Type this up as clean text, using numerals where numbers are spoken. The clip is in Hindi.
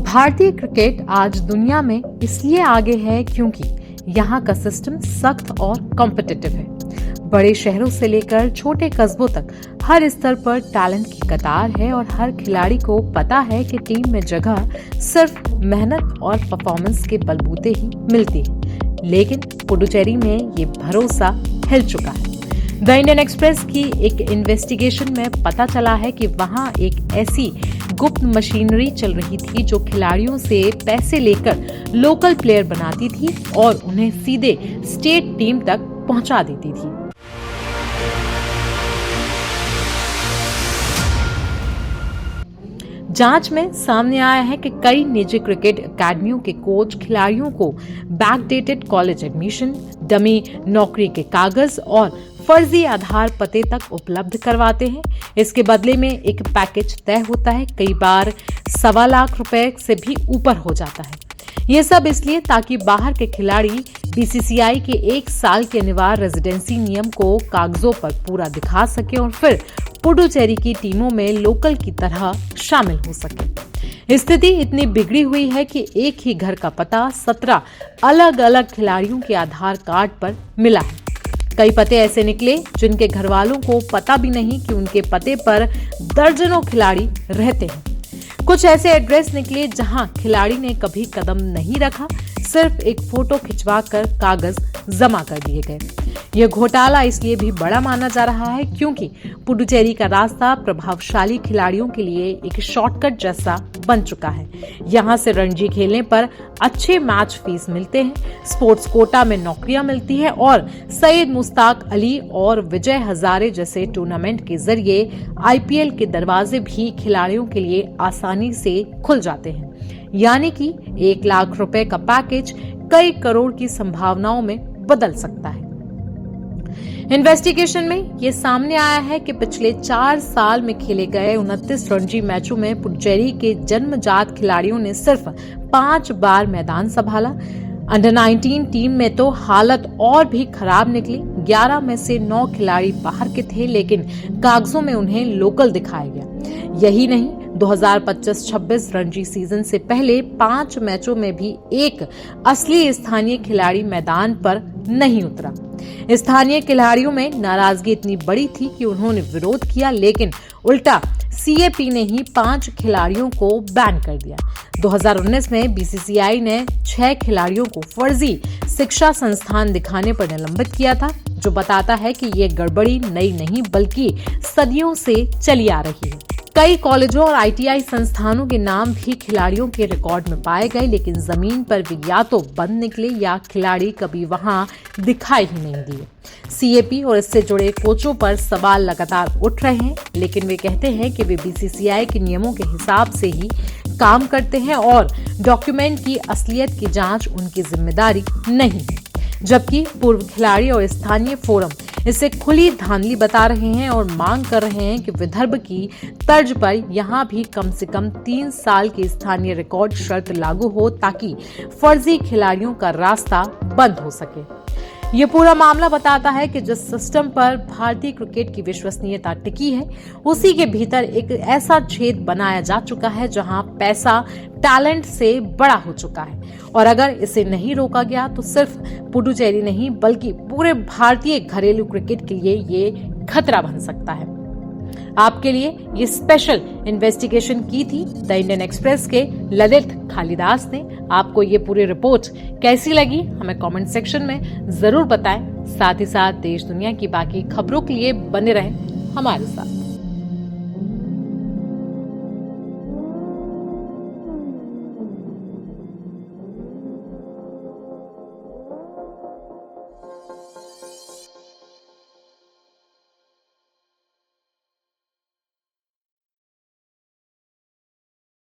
भारतीय क्रिकेट आज दुनिया में इसलिए आगे है क्योंकि यहाँ का सिस्टम सख्त और कॉम्पिटिटिव है। बड़े शहरों से लेकर छोटे कस्बों तक हर स्तर पर टैलेंट की कतार है और हर खिलाड़ी को पता है कि टीम में जगह सिर्फ मेहनत और परफॉर्मेंस के बलबूते ही मिलती है। लेकिन पुडुचेरी में ये भरोसा हिल चुका है। द इंडियन एक्सप्रेस की एक इन्वेस्टिगेशन में पता चला है कि वहां एक ऐसी गुप्त मशीनरी चल रही थी जो खिलाड़ियों से पैसे लेकर लोकल प्लेयर बनाती थी और उन्हें सीधे स्टेट टीम तक पहुंचा देती थी। जांच में सामने आया है कि कई निजी क्रिकेट अकादमियों के कोच खिलाड़ियों को बैकडेटेड कॉलेज एडमिशन, डमी नौकरी के कागज और फर्जी आधार पते तक उपलब्ध करवाते हैं। इसके बदले में एक पैकेज तय होता है, कई बार 1.25 लाख रुपए से भी ऊपर हो जाता है। ये सब इसलिए ताकि बाहर के खिलाड़ी बीसीसीआई के 1 साल के अनिवार्य रेजिडेंसी नियम को कागजों पर पूरा दिखा सके और फिर पुडुचेरी की टीमों में लोकल की तरह शामिल हो सके। स्थिति इतनी बिगड़ी हुई है कि एक ही घर का पता 17 अलग अलग खिलाड़ियों के आधार कार्ड पर मिला है। कई पते ऐसे निकले जिनके घर वालों को पता भी नहीं कि उनके पते पर दर्जनों खिलाड़ी रहते हैं। कुछ ऐसे एड्रेस निकले जहां खिलाड़ी ने कभी कदम नहीं रखा, सिर्फ एक फोटो खिंचवाकर कागज जमा कर दिए गए। यह घोटाला इसलिए भी बड़ा माना जा रहा है क्योंकि पुडुचेरी का रास्ता प्रभावशाली खिलाड़ियों के लिए एक शॉर्टकट जैसा बन चुका है। यहाँ से रणजी खेलने पर अच्छे मैच फीस मिलते हैं, स्पोर्ट्स कोटा में नौकरियां मिलती है और सैयद मुश्ताक अली और विजय हजारे जैसे टूर्नामेंट के जरिए आईपीएल के दरवाजे भी खिलाड़ियों के लिए आसानी से खुल जाते हैं। यानी कि 1 लाख रुपए का पैकेज कई करोड़ की संभावनाओं में बदल सकता है। इन्वेस्टिगेशन में ये सामने आया है कि पिछले 4 साल में खेले गए 29 रणजी मैचों में पुडुचेरी के जन्मजात खिलाड़ियों ने सिर्फ 5 बार मैदान संभाला। अंडर 19 टीम में तो हालत और भी खराब निकली। 11 में से 9 खिलाड़ी बाहर के थे, लेकिन कागजों में उन्हें लोकल दिखाया गया। यही नहीं, 2025-26 रणजी सीजन से पहले 5 मैचों में भी एक असली स्थानीय खिलाड़ी मैदान पर नहीं उतरा। स्थानीय खिलाड़ियों में नाराजगी इतनी बड़ी थी कि उन्होंने विरोध किया, लेकिन उल्टा सीएपी ने ही 5 खिलाड़ियों को बैन कर दिया। 2019 में बीसीसीआई ने 6 खिलाड़ियों को फर्जी शिक्षा संस्थान दिखाने पर निलंबित किया था, जो बताता है कि ये गड़बड़ी नई नहीं बल्कि सदियों से चली आ रही है। कई कॉलेजों और आईटीआई संस्थानों के नाम भी खिलाड़ियों के रिकॉर्ड में पाए गए, लेकिन जमीन पर वे या तो बंद निकले या खिलाड़ी कभी वहां दिखाई ही नहीं दिए। सीएपी और इससे जुड़े कोचों पर सवाल लगातार उठ रहे हैं, लेकिन वे कहते हैं कि वे बीसीसीआई के नियमों के हिसाब से ही काम करते हैं और डॉक्यूमेंट की असलियत की जांच उनकी जिम्मेदारी नहीं है। जबकि पूर्व खिलाड़ी और स्थानीय फोरम इसे खुली धांधली बता रहे हैं और मांग कर रहे हैं कि विदर्भ की तर्ज पर यहां भी कम से कम 3 साल की स्थानीय रिकॉर्ड शर्त लागू हो ताकि फर्जी खिलाड़ियों का रास्ता बंद हो सके। ये पूरा मामला बताता है कि जिस सिस्टम पर भारतीय क्रिकेट की विश्वसनीयता टिकी है, उसी के भीतर एक ऐसा छेद बनाया जा चुका है जहां पैसा टैलेंट से बड़ा हो चुका है और अगर इसे नहीं रोका गया तो सिर्फ पुडुचेरी नहीं बल्कि पूरे भारतीय घरेलू क्रिकेट के लिए ये खतरा बन सकता है। आपके लिए ये स्पेशल इन्वेस्टिगेशन की थी द इंडियन एक्सप्रेस के ललित खालिदास ने। आपको ये पूरी रिपोर्ट कैसी लगी हमें कमेंट सेक्शन में जरूर बताएं। साथ ही साथ देश दुनिया की बाकी खबरों के लिए बने रहें हमारे साथ।